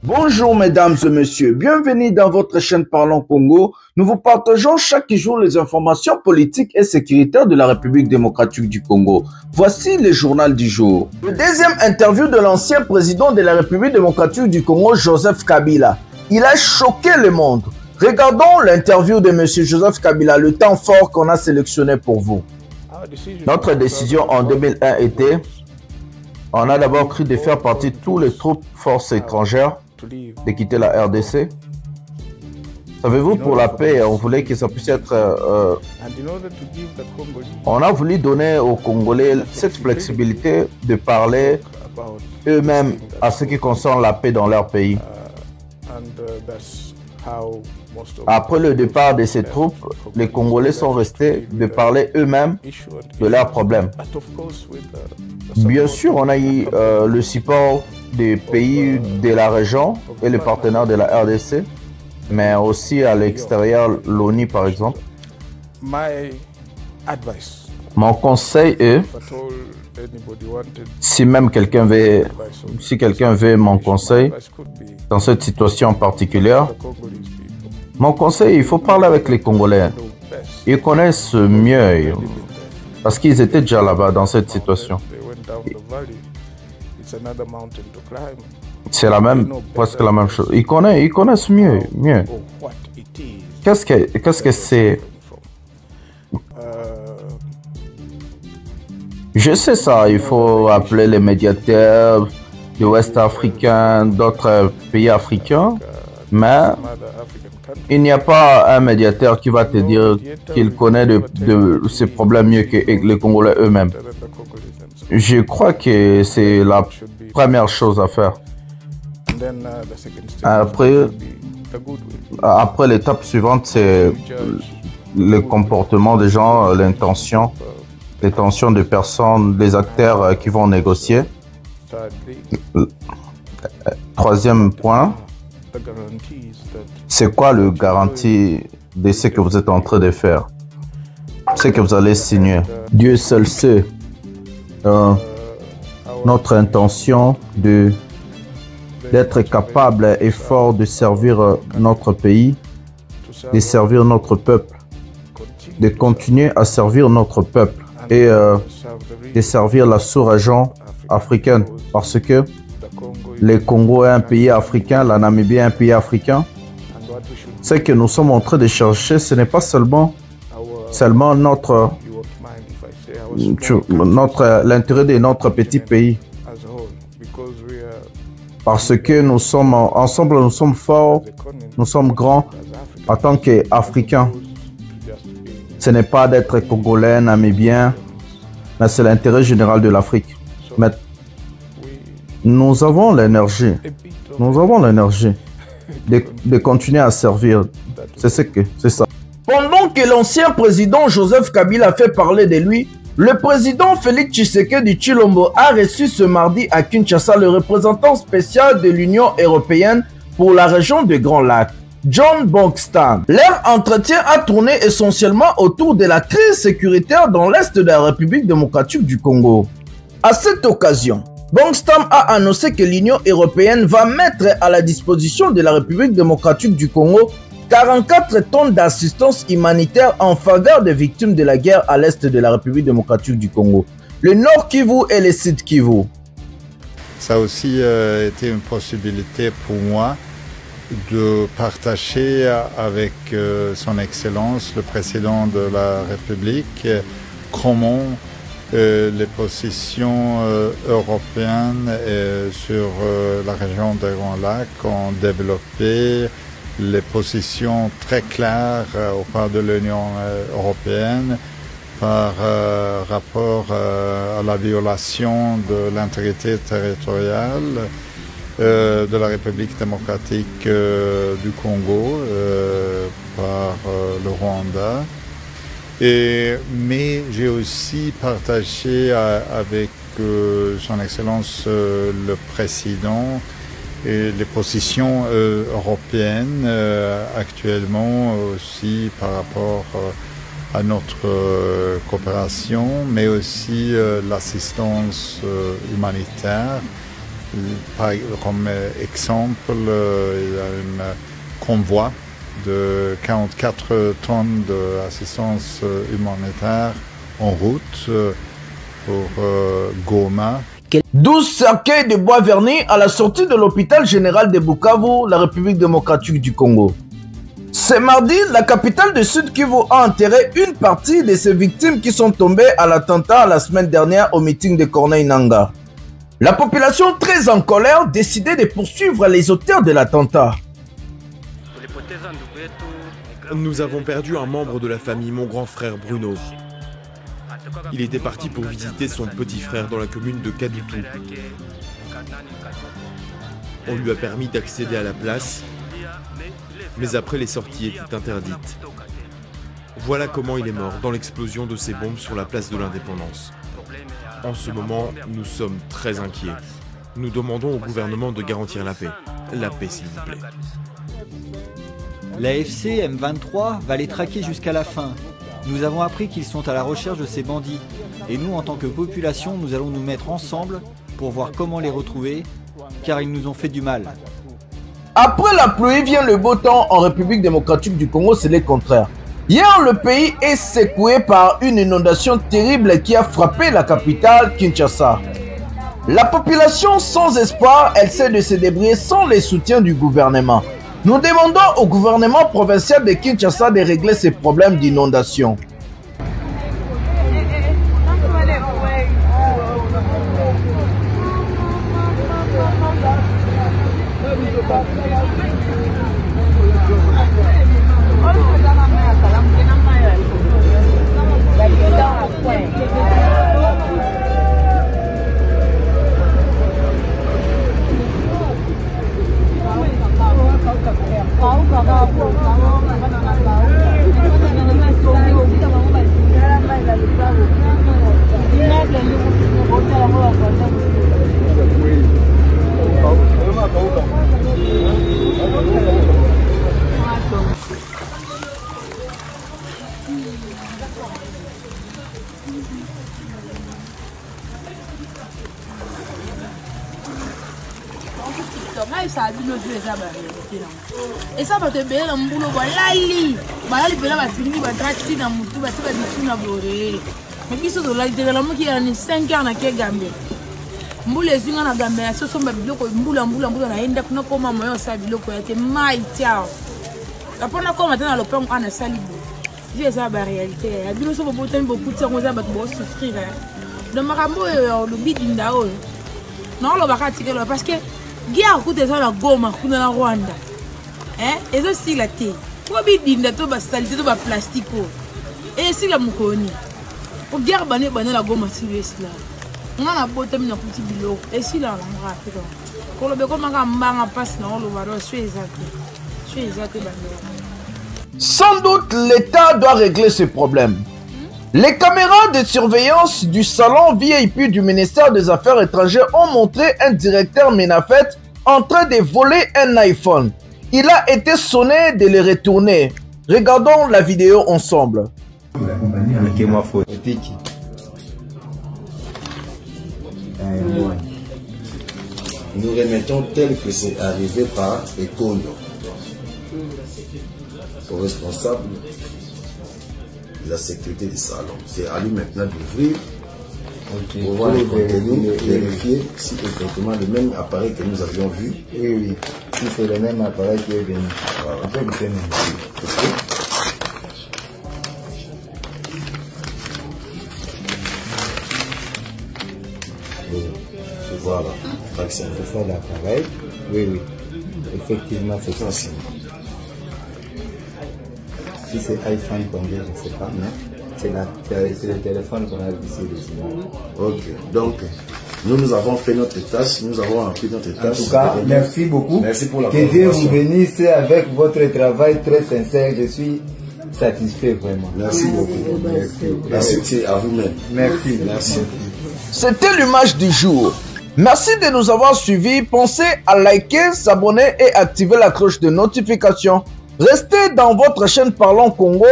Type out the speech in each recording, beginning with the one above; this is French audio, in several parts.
Bonjour mesdames et messieurs, bienvenue dans votre chaîne Parlons Congo. Nous vous partageons chaque jour les informations politiques et sécuritaires de la République démocratique du Congo. Voici le journal du jour. Le deuxième interview de l'ancien président de la République démocratique du Congo, Joseph Kabila. Il a choqué le monde. Regardons l'interview de M. Joseph Kabila, le temps fort qu'on a sélectionné pour vous. Notre décision en 2001 était, on a d'abord cru de faire partie de toutes les troupes forces étrangères, de quitter la RDC. Savez-vous, pour la paix, on voulait que ça puisse être... on a voulu donner aux Congolais cette flexibilité de parler eux-mêmes à ce qui concerne la paix dans leur pays. Après le départ de ces troupes, les Congolais sont restés de parler eux-mêmes de leurs problèmes. Bien sûr, on a eu le support des pays de la région et les partenaires de la RDC, mais aussi à l'extérieur, l'ONU par exemple. Mon conseil est, si même quelqu'un veut mon conseil dans cette situation particulière, mon conseil, il faut parler avec les Congolais. Ils connaissent mieux parce qu'ils étaient déjà là-bas dans cette situation. C'est presque la même chose. Ils connaissent mieux. Qu'est-ce que c'est? Je sais ça, il faut appeler les médiateurs de l'Ouest africain, d'autres pays africains, mais il n'y a pas un médiateur qui va te dire qu'il connaît de ces problèmes mieux que les Congolais eux-mêmes. Je crois que c'est la première chose à faire. Après l'étape suivante, c'est le comportement des gens, l'intention des personnes, des acteurs qui vont négocier. Troisième point, c'est quoi le garantie de ce que vous êtes en train de faire, ce que vous allez signer? Dieu seul sait. Notre intention d'être capable et fort de servir notre pays, de servir notre peuple, de continuer à servir notre peuple et de servir la sous-région africaine, parce que le Congo est un pays africain, la Namibie est un pays africain. Ce que nous sommes en train de chercher, ce n'est pas seulement l'intérêt de notre petit pays. Parce que nous sommes ensemble, nous sommes forts, nous sommes grands en tant qu'Africains. Ce n'est pas d'être Congolais, Namibien, mais c'est l'intérêt général de l'Afrique. Mais nous avons l'énergie de continuer à servir. C'est ça. Pendant que l'ancien président Joseph Kabila fait parler de lui, le président Félix Tshisekedi Tshilombo a reçu ce mardi à Kinshasa le représentant spécial de l'Union européenne pour la région des Grands Lacs, John Bogstam. Leur entretien a tourné essentiellement autour de la crise sécuritaire dans l'est de la République démocratique du Congo. À cette occasion, Bogstam a annoncé que l'Union européenne va mettre à la disposition de la République démocratique du Congo 44 tonnes d'assistance humanitaire en faveur des victimes de la guerre à l'est de la République démocratique du Congo, le Nord Kivu et le Sud Kivu. Ça a aussi été une possibilité pour moi de partager avec son Excellence, le président de la République, comment les positions européennes sur la région des Grands Lacs ont développé les positions très claires auprès de l'Union européenne par rapport à la violation de l'intégrité territoriale de la République démocratique du Congo par le Rwanda. Mais j'ai aussi partagé avec son Excellence le Président et les positions européennes actuellement aussi par rapport à notre coopération, mais aussi l'assistance humanitaire Comme exemple, il y a un convoi de 44 tonnes d'assistance humanitaire en route pour Goma. 12 cercueils de bois vernis à la sortie de l'hôpital général de Bukavu, la République démocratique du Congo. Ce mardi, la capitale du Sud Kivu a enterré une partie de ses victimes qui sont tombées à l'attentat la semaine dernière au meeting de Corneille Nangaa. La population très en colère décidait de poursuivre les auteurs de l'attentat. Nous avons perdu un membre de la famille, mon grand frère Bruno. Il était parti pour visiter son petit frère dans la commune de Kadutu. On lui a permis d'accéder à la place, mais après les sorties étaient interdites. Voilà comment il est mort dans l'explosion de ces bombes sur la place de l'Indépendance. En ce moment, nous sommes très inquiets. Nous demandons au gouvernement de garantir la paix. La paix, s'il vous plaît. L'AFC M23 va les traquer jusqu'à la fin. Nous avons appris qu'ils sont à la recherche de ces bandits. Et nous, en tant que population, nous allons nous mettre ensemble pour voir comment les retrouver, car ils nous ont fait du mal. Après la pluie vient le beau temps en République démocratique du Congo, c'est le contraire. Hier, le pays est secoué par une inondation terrible qui a frappé la capitale, Kinshasa. La population sans espoir, elle essaie de se débrouiller sans les soutiens du gouvernement. Nous demandons au gouvernement provincial de Kinshasa de régler ces problèmes d'inondation. Et ça va te payer dans mon boulot. Balali, pela va finir, va traiter dans mon tout, va te faire du tout na boré. Mais qui sont de là, il y a l'homme qui a 5 ans à Gambe. Mboule les uns à Gambe, ce sont mes blocs, mboule na enda, kuna koma moyo sa biloko ya te mai tiao. La pona koma tena lope on ana salibo. J'ai ça la réalité. Ya bilo so beaucoup de ça on va souffrir. De makambo le bid ndao. Non lo baka tikelo parce que guerre coûte ça la Goma, kuna na Rwanda. Et ça c'est la thé. Pour bidinda to ba salité to ba plastique. Et si la mukoni. Pour guerre bané la Goma si là. On a boté mina petit bilo. Et si là on rapide. Pour le beko manga mbanga passe na lo baro suis exact. Sans doute l'État doit régler ce problème. Les caméras de surveillance du salon VIP du ministère des Affaires étrangères ont montré un directeur Menafet en train de voler un iPhone. Il a été sonné de le retourner. Regardons la vidéo ensemble. Nous remettons tel que c'est arrivé par Ekonyo, au responsable de la sécurité du salon. C'est à lui maintenant d'ouvrir pour voir le contenu, vérifier si effectivement le même appareil que nous avions vu. Oui. Si c'est le même appareil qui est venu. Voilà. Voilà. C'est ça l'appareil. Oui. Effectivement, c'est ça. Si c'est iPhone combien, je ne sais pas, non? C'est le téléphone qu'on a visé dessus. Ok. Donc, nous avons fait notre tâche, nous avons rempli notre tâche. En tout cas, merci beaucoup. Merci pour la que Dieu vous bénisse avec votre travail très sincère. Je suis satisfait vraiment. Merci beaucoup. Merci à vous-même. Merci. C'était l'image du jour. Merci de nous avoir suivis. Pensez à liker, s'abonner et activer la cloche de notification. Restez dans votre chaîne Parlons Congo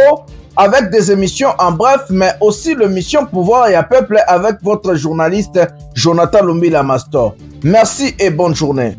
avec des émissions en bref, mais aussi l'émission Pouvoir et à Peuple avec votre journaliste Jonathan Lumbila Mastor. Merci et bonne journée.